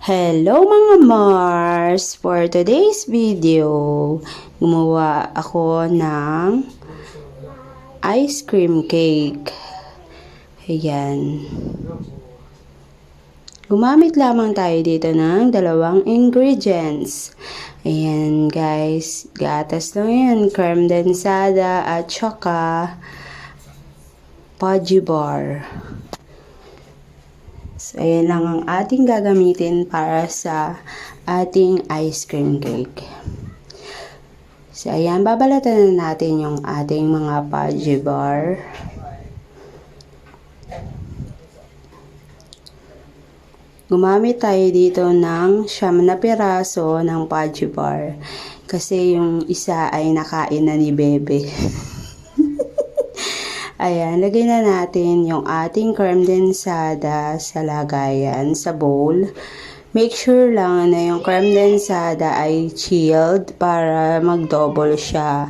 Hello mga Mars! For today's video, gumawa ako ng ice cream cake. Ayan. Gumamit lamang tayo dito ng dalawang ingredients. Ayan guys, gatas lang yan, creme densada at saka Pudgy bar. So, ayan lang ang ating gagamitin para sa ating ice cream cake. So, ayan, babalatan na natin yung ating mga Pudgy bar. Gumamit tayo dito ng 9 na piraso ng Pudgy bar. Kasi yung isa ay nakain na ni Bebe. Ayan, lagay na natin yung ating creme densada sa lagayan, sa bowl. Make sure lang na yung creme densada ay chilled para mag-double siya.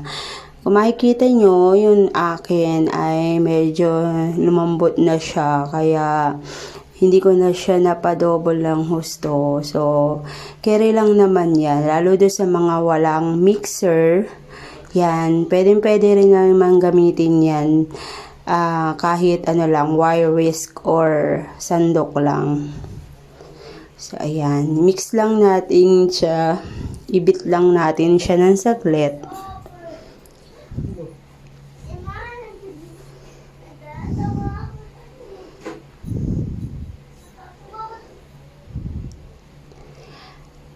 Kung makikita nyo, yung akin ay medyo lumambot na siya, kaya hindi ko na siya napadouble ng husto. So, carry lang naman yan, lalo doon sa mga walang mixer. Yan, pwede rin naman gamitin yan. Kahit ano lang, wire whisk or sandok lang. So, ayan. Mix lang natin siya. Ibit lang natin siya ng saglit.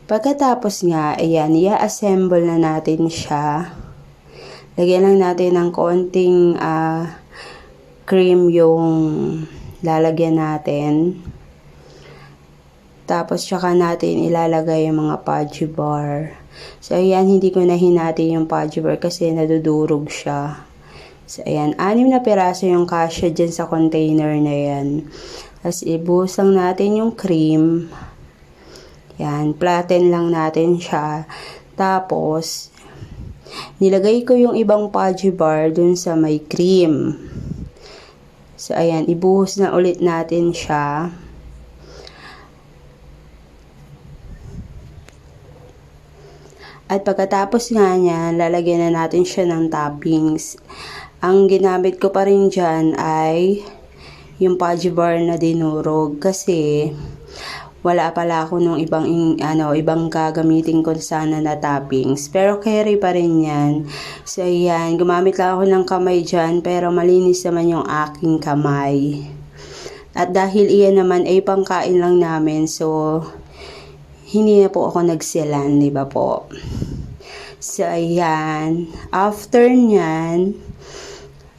Pagkatapos nga, ayan, i-assemble na natin siya. Lagyan lang natin ng konting cream yung lalagyan natin. Tapos, tsaka natin ilalagay yung mga Pudgy bar. So, ayan, hindi ko na hinati yung Pudgy bar kasi nadudurog siya. So, ayan, 6 na piraso yung kasya dyan sa container na yan. Tapos, ibuhos lang natin yung cream. Yan, flatten lang natin siya. Tapos, nilagay ko yung ibang Pudgy bar dun sa may cream. So, ayan, ibuhos na ulit natin siya. At pagkatapos nga niya, lalagyan na natin siya ng toppings. Ang ginamit ko pa rin dyan ay yung Pudgy bar na dinurog kasi wala pala ako nung ibang gagamitin ko sana na toppings. Pero carry pa rin yan. So, ayan. Gumamit lang ako ng kamay dyan. Pero malinis naman yung aking kamay. At dahil iyan naman ay pangkain lang namin. So, hindi na po ako nagsilan. Diba po? So, ayan. After nyan,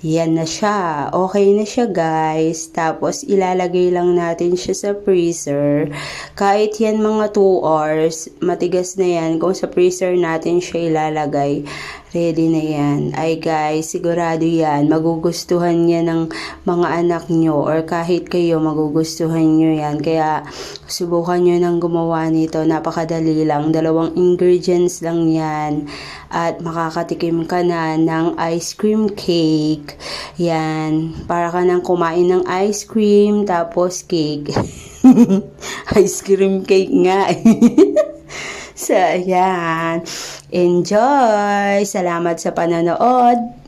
yan na siya. Okay na siya guys. Tapos ilalagay lang natin siya sa freezer. Kahit yan mga 2 hours, matigas na yan. Kung sa freezer natin siya ilalagay, ready na yan. Ay guys, sigurado yan. Magugustuhan niya ng mga anak nyo or kahit kayo magugustuhan nyo yan. Kaya subukan nyo nang gumawa nito. Napakadali lang. 2 ingredients lang yan. At makakatikim ka na ng ice cream cake. Yan. Para ka nang kumain ng ice cream tapos cake. Ice cream cake nga. So, yan. Enjoy! Salamat sa panonood!